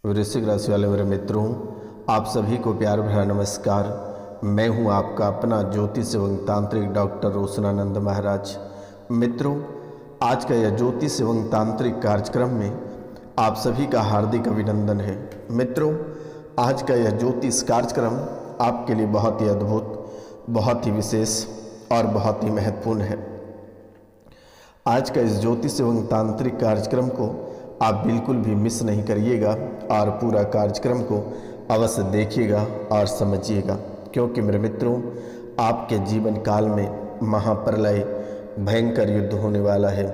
वृश्चिक राशि वाले मेरे मित्रों, आप सभी को प्यार भरा नमस्कार। मैं हूं आपका अपना ज्योतिष एवं तांत्रिक डॉक्टर रोशनानंद महाराज। मित्रों, आज का यह ज्योतिष एवं तांत्रिक कार्यक्रम में आप सभी का हार्दिक अभिनंदन है। मित्रों, आज का यह ज्योतिष कार्यक्रम आपके लिए बहुत ही अद्भुत, बहुत ही विशेष और बहुत ही महत्वपूर्ण है। आज का इस ज्योतिष एवं तांत्रिक कार्यक्रम को आप बिल्कुल भी मिस नहीं करिएगा और पूरा कार्यक्रम को अवश्य देखिएगा और समझिएगा, क्योंकि मेरे मित्रों, आपके जीवन काल में महाप्रलय भयंकर युद्ध होने वाला है।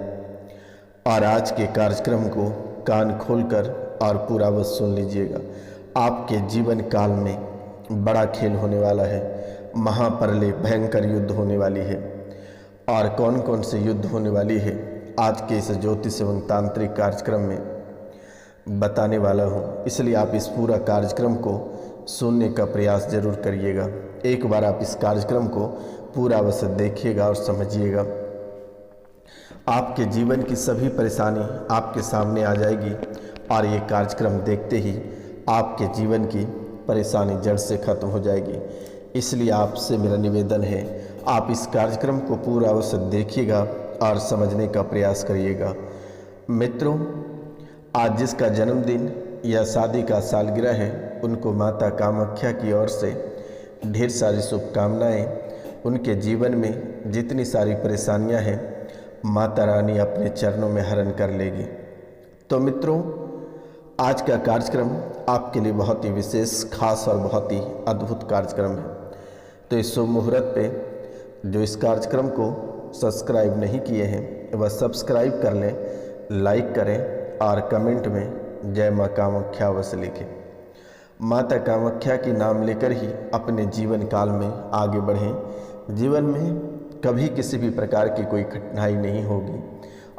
और आज के कार्यक्रम को कान खोलकर और पूरा अवश्य सुन लीजिएगा। आपके जीवन काल में बड़ा खेल होने वाला है, महाप्रलय भयंकर युद्ध होने वाली है। और कौन कौन से युद्ध होने वाली है आज के इस ज्योतिष एवं तांत्रिक कार्यक्रम में बताने वाला हूँ, इसलिए आप इस पूरा कार्यक्रम को सुनने का प्रयास जरूर करिएगा। एक बार आप इस कार्यक्रम को पूरा अवश्य देखिएगा और समझिएगा। आपके जीवन की सभी परेशानी आपके सामने आ जाएगी और ये कार्यक्रम देखते ही आपके जीवन की परेशानी जड़ से खत्म हो जाएगी। इसलिए आपसे मेरा निवेदन है, आप इस कार्यक्रम को पूरा अवश्य देखिएगा और समझने का प्रयास करिएगा। मित्रों, आज जिसका जन्मदिन या शादी का सालगिरह है, उनको माता कामाख्या की ओर से ढेर सारी शुभकामनाएं। उनके जीवन में जितनी सारी परेशानियां हैं, माता रानी अपने चरणों में हरण कर लेगी। तो मित्रों, आज का कार्यक्रम आपके लिए बहुत ही विशेष, खास और बहुत ही अद्भुत कार्यक्रम है। तो इस शुभ मुहूर्त पे जो इस कार्यक्रम को सब्सक्राइब नहीं किए हैं, वह सब्सक्राइब कर लें, लाइक करें और कमेंट में जय माँ कामाख्या अवश्य लिखें। माता कामाख्या की नाम लेकर ही अपने जीवन काल में आगे बढ़ें। जीवन में कभी किसी भी प्रकार की कोई कठिनाई नहीं होगी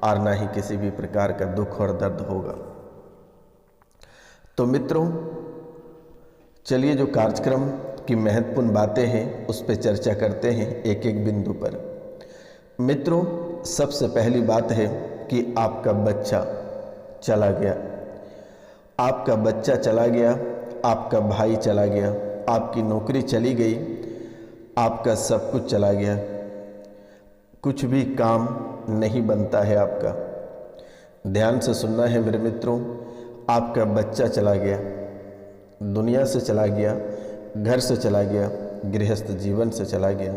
और ना ही किसी भी प्रकार का दुख और दर्द होगा। तो मित्रों, चलिए जो कार्यक्रम की महत्वपूर्ण बातें हैं उस पर चर्चा करते हैं एक एक बिंदु पर। मित्रों, सबसे पहली बात है कि आपका बच्चा चला गया। आपका बच्चा चला गया, आपका भाई चला गया, आपकी नौकरी चली गई, आपका सब कुछ चला गया, कुछ भी काम नहीं बनता है आपका। ध्यान से सुनना है मेरे मित्रों, आपका बच्चा चला गया, दुनिया से चला गया, घर से चला गया, गृहस्थ जीवन से चला गया।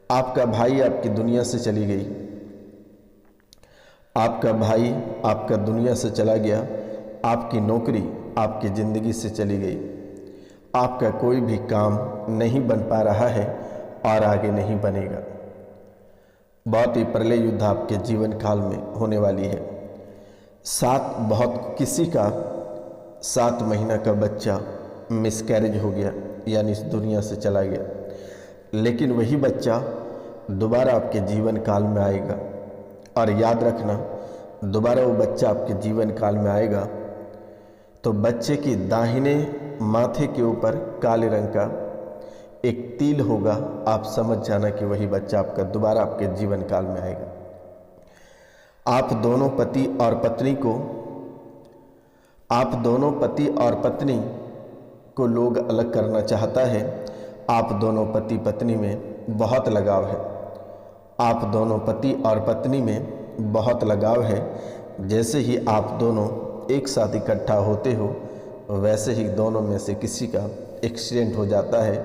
आपका भाई आपकी दुनिया से चली गई, आपका भाई आपका दुनिया से चला गया, आपकी नौकरी आपकी ज़िंदगी से चली गई, आपका कोई भी काम नहीं बन पा रहा है और आगे नहीं बनेगा। बहुत ही प्रलय युद्ध आपके जीवन काल में होने वाली है। किसी का 7 महीना का बच्चा मिसकैरेज हो गया, यानी इस दुनिया से चला गया, लेकिन वही बच्चा दोबारा आपके जीवन काल में आएगा। और याद रखना, दोबारा वो बच्चा आपके जीवन काल में आएगा तो बच्चे की दाहिने माथे के ऊपर काले रंग का एक तिल होगा। आप समझ जाना कि वही बच्चा आपका दोबारा आपके जीवन काल में आएगा। आप दोनों पति और पत्नी को लोग अलग करना चाहता है। आप दोनों पति पत्नी में बहुत लगाव है। आप दोनों पति और पत्नी में बहुत लगाव है। जैसे ही आप दोनों एक साथ इकट्ठा होते हो, वैसे ही दोनों में से किसी का एक्सीडेंट हो जाता है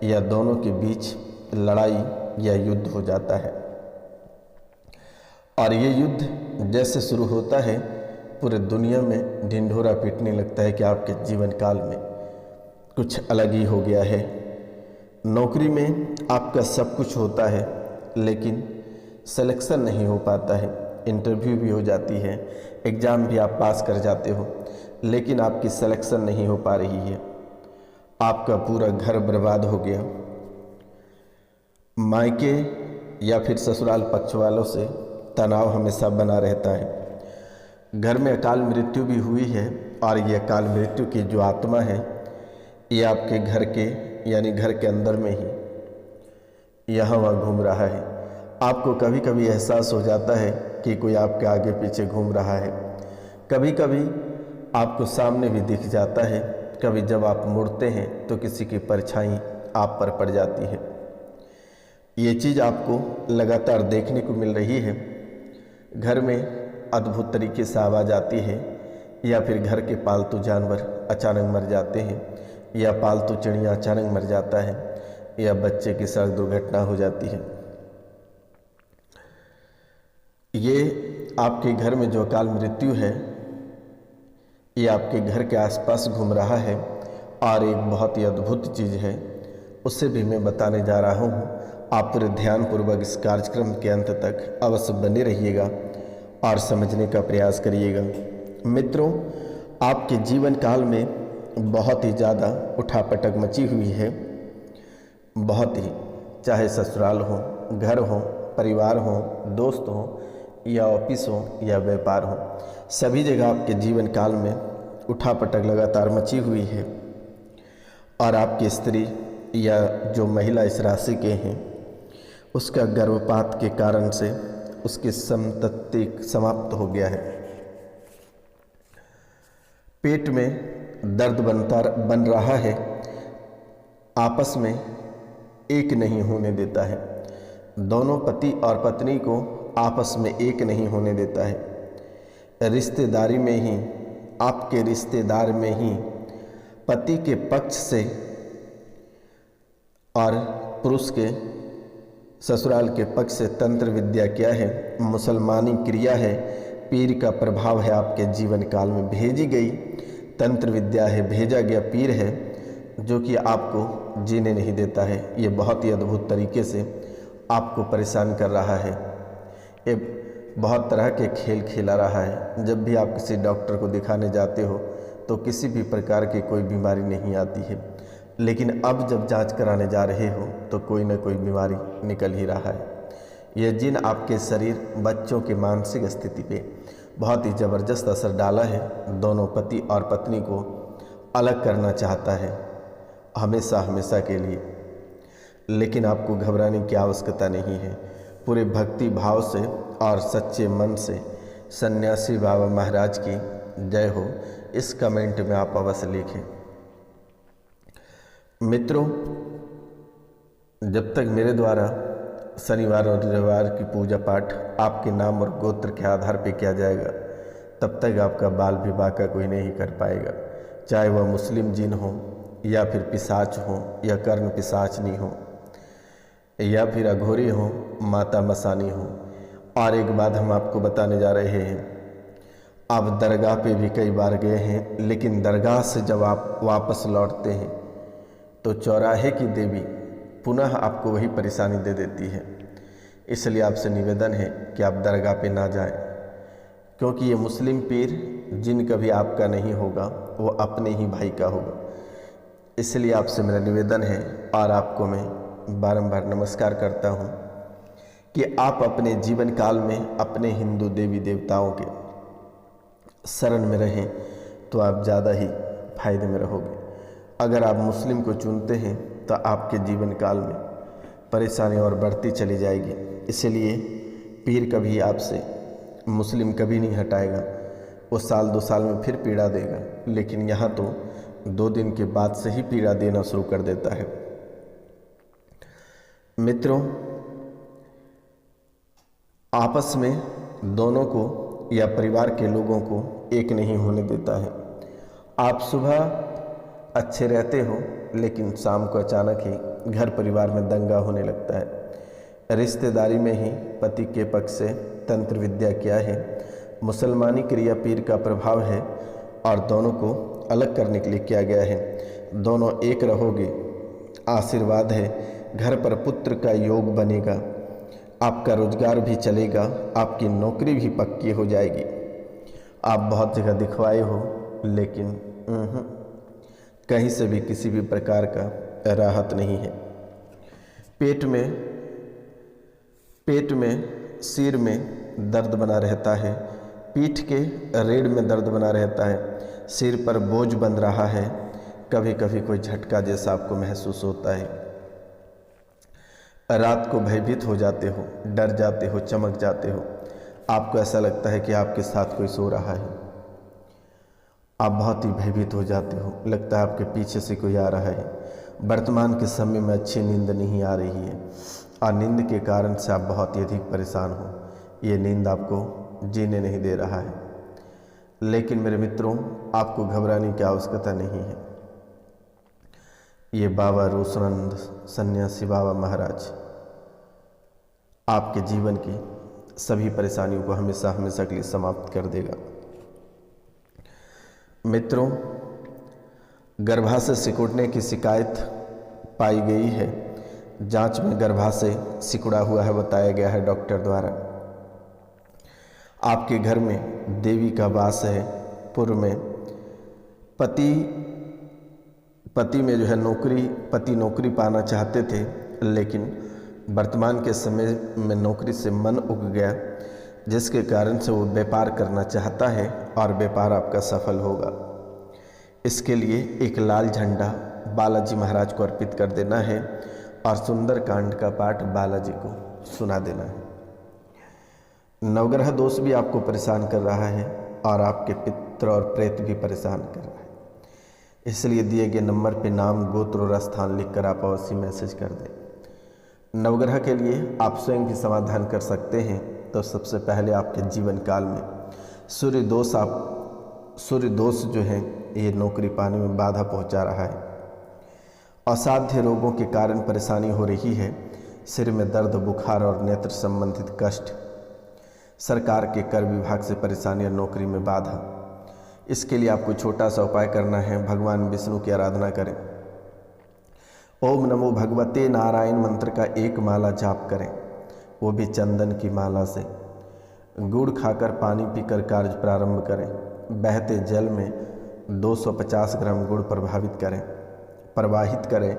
या दोनों के बीच लड़ाई या युद्ध हो जाता है। और ये युद्ध जैसे शुरू होता है, पूरे दुनिया में ढिंढोरा पीटने लगता है कि आपके जीवन काल में कुछ अलग ही हो गया है। नौकरी में आपका सब कुछ होता है, लेकिन सिलेक्शन नहीं हो पाता है। इंटरव्यू भी हो जाती है, एग्ज़ाम भी आप पास कर जाते हो, लेकिन आपकी सिलेक्शन नहीं हो पा रही है। आपका पूरा घर बर्बाद हो गया। मायके या फिर ससुराल पक्ष वालों से तनाव हमेशा बना रहता है। घर में अकाल मृत्यु भी हुई है और ये अकाल मृत्यु की जो आत्मा है, ये आपके घर के यानी घर के अंदर में ही यहाँ वहाँ घूम रहा है। आपको कभी कभी एहसास हो जाता है कि कोई आपके आगे पीछे घूम रहा है। कभी कभी आपको सामने भी दिख जाता है, कभी जब आप मुड़ते हैं तो किसी की परछाई आप पर पड़ जाती है। ये चीज़ आपको लगातार देखने को मिल रही है। घर में अद्भुत तरीके से आवाज़ आती है, या फिर घर के पालतू जानवर अचानक मर जाते हैं, या पालतू चिड़िया अचानक मर जाता है, या बच्चे की सड़क दुर्घटना हो जाती है। ये आपके घर में जो अकाल मृत्यु है, ये आपके घर के आसपास घूम रहा है। और एक बहुत ही अद्भुत चीज़ है, उससे भी मैं बताने जा रहा हूँ। आप पूरे ध्यानपूर्वक इस कार्यक्रम के अंत तक अवश्य बने रहिएगा और समझने का प्रयास करिएगा। मित्रों, आपके जीवन काल में बहुत ही ज़्यादा उठापटक मची हुई है, बहुत ही, चाहे ससुराल हो, घर हो, परिवार हो, दोस्त हो, या ऑफिस हो, या व्यापार हो, सभी जगह आपके जीवन काल में उठापटक लगातार मची हुई है। और आपकी स्त्री या जो महिला इस राशि के हैं, उसका गर्भपात के कारण से उसकी संतति समाप्त हो गया है। पेट में दर्द बन रहा है, आपस में एक नहीं होने देता है। दोनों पति और पत्नी को आपस में एक नहीं होने देता है। रिश्तेदारी में ही, आपके रिश्तेदार में ही पति के पक्ष से और पुरुष के ससुराल के पक्ष से तंत्र विद्या क्या है, मुसलमानी क्रिया है, पीर का प्रभाव है, आपके जीवन काल में भेजी गई तंत्र विद्या है, भेजा गया पीर है, जो कि आपको जीने नहीं देता है। ये बहुत ही अद्भुत तरीके से आपको परेशान कर रहा है। ये बहुत तरह के खेल खेला रहा है। जब भी आप किसी डॉक्टर को दिखाने जाते हो तो किसी भी प्रकार की कोई बीमारी नहीं आती है, लेकिन अब जब जांच कराने जा रहे हो तो कोई ना कोई बीमारी निकल ही रहा है। यह जिन आपके शरीर, बच्चों की मानसिक स्थिति पे बहुत ही ज़बरदस्त असर डाला है। दोनों पति और पत्नी को अलग करना चाहता है हमेशा हमेशा के लिए, लेकिन आपको घबराने की आवश्यकता नहीं है। पूरे भक्ति भाव से और सच्चे मन से सन्यासी बाबा महाराज की जय हो, इस कमेंट में आप अवश्य लिखें। मित्रों, जब तक मेरे द्वारा शनिवार और रविवार की पूजा पाठ आपके नाम और गोत्र के आधार पर किया जाएगा, तब तक आपका बाल विवाह का कोई नहीं कर पाएगा। चाहे वह मुस्लिम जिन हो, या फिर पिशाच हो, या कर्ण पिशाचनी हो, या फिर अघोरी हो, माता मसानी हो। और एक बात हम आपको बताने जा रहे हैं, आप दरगाह पे भी कई बार गए हैं, लेकिन दरगाह से जब आप वापस लौटते हैं तो चौराहे की देवी पुनः आपको वही परेशानी दे देती है। इसलिए आपसे निवेदन है कि आप दरगाह पे ना जाएं, क्योंकि ये मुस्लिम पीर जिन कभी आपका नहीं होगा, वो अपने ही भाई का होगा। इसलिए आपसे मेरा निवेदन है, और आपको मैं बारंबार नमस्कार करता हूँ कि आप अपने जीवन काल में अपने हिंदू देवी देवताओं के शरण में रहें, तो आप ज़्यादा ही फायदे में रहोगे। अगर आप मुस्लिम को चुनते हैं तो आपके जीवन काल में परेशानी और बढ़ती चली जाएगी। इसलिए पीर कभी आपसे, मुस्लिम कभी नहीं हटाएगा। वो साल 2 साल में फिर पीड़ा देगा, लेकिन यहाँ तो 2 दिन के बाद से ही पीड़ा देना शुरू कर देता है। मित्रों, आपस में दोनों को या परिवार के लोगों को एक नहीं होने देता है। आप सुबह अच्छे रहते हो, लेकिन शाम को अचानक ही घर परिवार में दंगा होने लगता है। रिश्तेदारी में ही पति के पक्ष से तंत्र विद्या क्या है, मुसलमानी क्रिया पीर का प्रभाव है, और दोनों को अलग करने के लिए किया गया है। दोनों एक रहोगे, आशीर्वाद है, घर पर पुत्र का योग बनेगा, आपका रोजगार भी चलेगा, आपकी नौकरी भी पक्की हो जाएगी। आप बहुत जगह दिखवाए हो, लेकिन कहीं से भी किसी भी प्रकार का राहत नहीं है। पेट में सिर में दर्द बना रहता है, पीठ के रीढ़ में दर्द बना रहता है, सिर पर बोझ बन रहा है, कभी कभी कोई झटका जैसा आपको महसूस होता है। रात को भयभीत हो जाते हो, डर जाते हो, चमक जाते हो, आपको ऐसा लगता है कि आपके साथ कोई सो रहा है। आप बहुत ही भयभीत हो जाते हो, लगता है आपके पीछे से कोई आ रहा है। वर्तमान के समय में अच्छी नींद नहीं आ रही है और नींद के कारण से आप बहुत ही अधिक परेशान हो। ये नींद आपको जीने नहीं दे रहा है। लेकिन मेरे मित्रों, आपको घबराने की आवश्यकता नहीं है। ये बाबा रोसनानंद सन्यासी बाबा महाराज आपके जीवन की सभी परेशानियों को हमेशा हमेशा के लिए समाप्त कर देगा। मित्रों, गर्भाशय सिकुड़ने की शिकायत पाई गई है। जांच में गर्भाशय सिकुड़ा हुआ है बताया गया है डॉक्टर द्वारा। आपके घर में देवी का वास है। पूर्व में पति में जो है पति नौकरी पाना चाहते थे, लेकिन वर्तमान के समय में नौकरी से मन उग गया, जिसके कारण से वो व्यापार करना चाहता है और व्यापार आपका सफल होगा। इसके लिए एक लाल झंडा बालाजी महाराज को अर्पित कर देना है और सुंदर कांड का पाठ बालाजी को सुना देना है। नवग्रह दोष भी आपको परेशान कर रहा है और आपके पितृ और प्रेत भी परेशान कर रहा है। इसलिए दिए गए नंबर पे नाम, गोत्र और स्थान लिखकर आप अवश्य मैसेज कर दें। नवग्रह के लिए आप स्वयं भी समाधान कर सकते हैं। तो सबसे पहले आपके जीवन काल में सूर्य दोष जो है ये नौकरी पाने में बाधा पहुंचा रहा है। असाध्य रोगों के कारण परेशानी हो रही है। सिर में दर्द, बुखार और नेत्र संबंधित कष्ट, सरकार के कर विभाग से परेशानी और नौकरी में बाधा। इसके लिए आपको छोटा सा उपाय करना है। भगवान विष्णु की आराधना करें। ओम नमो भगवते नारायण मंत्र का 1 माला जाप करें, वो भी चंदन की माला से। गुड़ खाकर पानी पीकर कार्य प्रारंभ करें। बहते जल में 250 ग्राम गुड़ प्रवाहित करें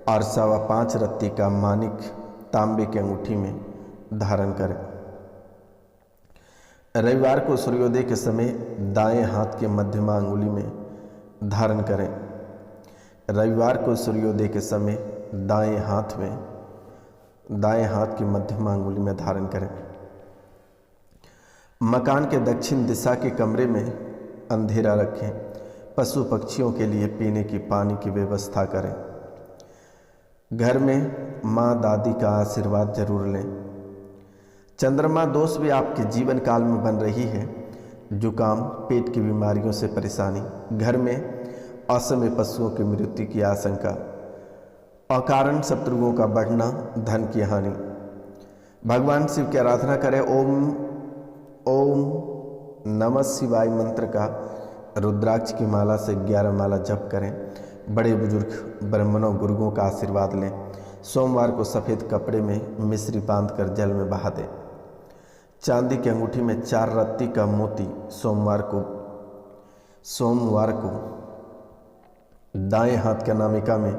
और 5.25 रत्ती का मानिक तांबे की अंगूठी में धारण करें। रविवार को सूर्योदय के समय दाएं हाथ के मध्यमा अंगुली में धारण करें। रविवार को सूर्योदय के समय दाएं हाथ की मध्यमा अंगुली में धारण करें। मकान के दक्षिण दिशा के कमरे में अंधेरा रखें। पशु पक्षियों के लिए पीने की पानी की व्यवस्था करें। घर में माँ दादी का आशीर्वाद जरूर लें। चंद्रमा दोष भी आपके जीवन काल में बन रही है। जुकाम, पेट की बीमारियों से परेशानी, घर में असमय पशुओं की मृत्यु की आशंका, अकारण शत्रुओं का बढ़ना, धन की हानि। भगवान शिव की आराधना करें। ओम नमः शिवाय मंत्र का रुद्राक्ष की माला से 11 माला जप करें। बड़े बुजुर्ग ब्राह्मणों गुरुओं का आशीर्वाद लें। सोमवार को सफ़ेद कपड़े में मिश्री बांध कर जल में बहा दें। चांदी की अंगूठी में 4 रत्ती का मोती सोमवार को दाएं हाथ के नामिका में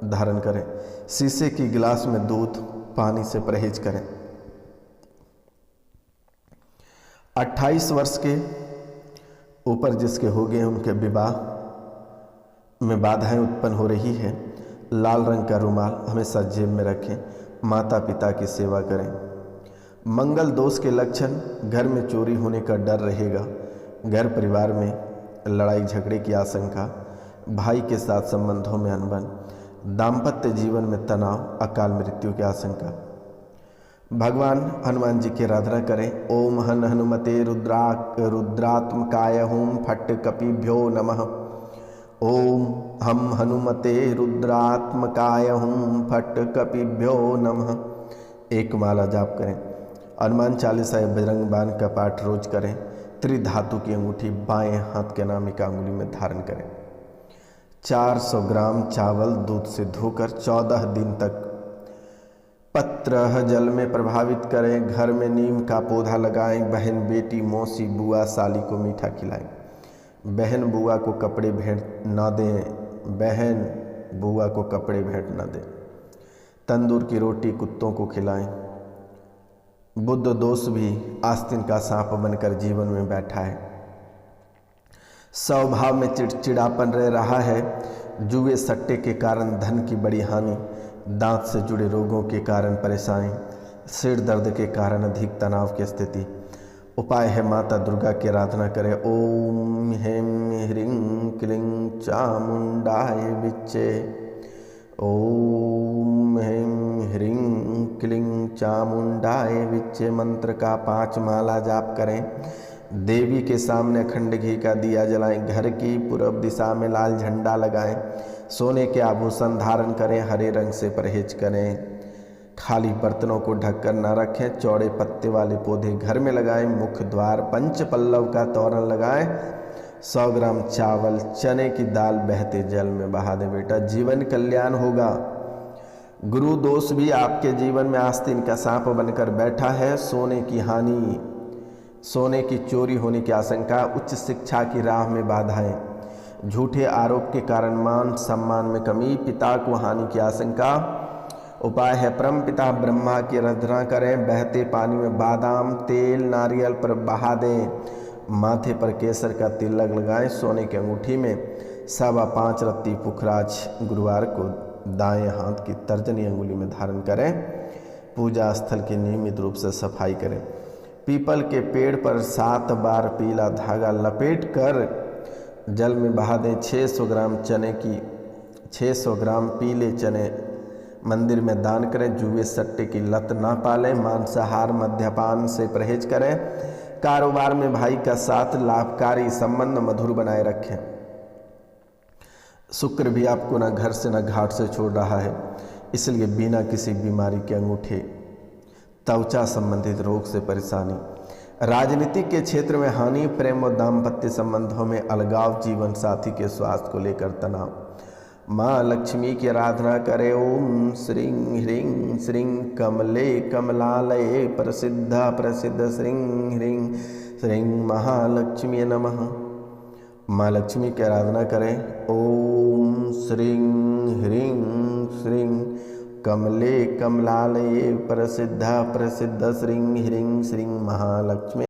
धारण करें। शीशे की गिलास में दूध पानी से परहेज करें। 28 वर्ष के ऊपर जिसके हो गए उनके विवाह में बाधाएं उत्पन्न हो रही है। लाल रंग का रुमाल हमेशा जेब में रखें। माता पिता की सेवा करें। मंगल दोष के लक्षण, घर में चोरी होने का डर रहेगा। घर परिवार में लड़ाई झगड़े की आशंका, भाई के साथ संबंधों में अनबन, दाम्पत्य जीवन में तनाव, अकाल मृत्यु की आशंका। भगवान हनुमान जी की आराधना करें। ओम हनुमते रुद्रात्मकाय हुम फट कपिभ्यो नमः। ओम हम हनुमते रुद्रात्मकाय हुम फट कपिभ्यो नमः। 1 माला जाप करें। हनुमान चालीसा या बजरंग बाण का पाठ रोज करें। त्रिधातु की अंगूठी बाएं हाथ के नामिका अंगुली में धारण करें। 400 ग्राम चावल दूध से धोकर 14 दिन तक पत्र जल में प्रभावित करें। घर में नीम का पौधा लगाएं। बहन, बेटी, मौसी, बुआ, साली को मीठा खिलाएं। बहन बुआ को कपड़े भेंट ना दें। तंदूर की रोटी कुत्तों को खिलाएं। बुध दोष भी आस्तीन का सांप बनकर जीवन में बैठा है। स्वभाव में चिड़चिड़ापन रह रहा है। जुए सट्टे के कारण धन की बड़ी हानि, दांत से जुड़े रोगों के कारण परेशानी, सिर दर्द के कारण अधिक तनाव की स्थिति, उपाय है माता दुर्गा की आराधना करें। ओम ह्रीं ह्रीं क्लीं चामुंडाय विच्चे। ओम ह्रीं ह्रीं क्लीं चामुंडाय विच्चे मंत्र का 5 माला जाप करें। देवी के सामने अखंड घी का दिया जलाएं। घर की पूर्व दिशा में लाल झंडा लगाएं। सोने के आभूषण धारण करें। हरे रंग से परहेज करें। खाली बर्तनों को ढककर न रखें। चौड़े पत्ते वाले पौधे घर में लगाएं। मुख्य द्वार पंच पल्लव का तोरण लगाएं। 100 ग्राम चावल चने की दाल बहते जल में बहा दें। बेटा जीवन कल्याण होगा। गुरु दोष भी आपके जीवन में आस्तीन का सांप बनकर बैठा है। सोने की हानि, सोने की चोरी होने की आशंका, उच्च शिक्षा की राह में बाधाएं, झूठे आरोप के कारण मान सम्मान में कमी, पिता को हानि की आशंका। उपाय है परम पिता ब्रह्मा की आराधना करें। बहते पानी में बादाम तेल नारियल पर बहा दें। माथे पर केसर का तिलक लगाएं। सोने की अंगूठी में 5.25 रत्ती पुखराज गुरुवार को दाएं हाथ की तर्जनी अंगुली में धारण करें। पूजा स्थल की नियमित रूप से सफाई करें। पीपल के पेड़ पर 7 बार पीला धागा लपेट कर जल में बहा दें। 600 ग्राम चने की 600 ग्राम पीले चने मंदिर में दान करें। जुए सट्टे की लत ना पालें। मांसाहार मद्यपान से परहेज करें। कारोबार में भाई का साथ, लाभकारी संबंध मधुर बनाए रखें। शुक्र भी आपको न घर से न घाट से छोड़ रहा है, इसलिए बिना किसी बीमारी के अंगूठे, त्वचा संबंधित रोग से परेशानी, राजनीतिक के क्षेत्र में हानि, प्रेम और दाम्पत्य संबंधों में अलगाव, जीवन साथी के स्वास्थ्य को लेकर तनाव। माँ लक्ष्मी की आराधना करें। ओम श्रीं ह्रीं श्रीं कमले कमलालये प्रसिद्ध प्रसिद्ध श्रीं ह्रीं श्रीं महालक्ष्मी नमः। माँ लक्ष्मी की आराधना करें। ओम श्रीं ह्रीं श्रीं कमले कमलालये प्रसिद्ध प्रसिद्ध श्रीं ह्रीं श्रीं महालक्ष्मी।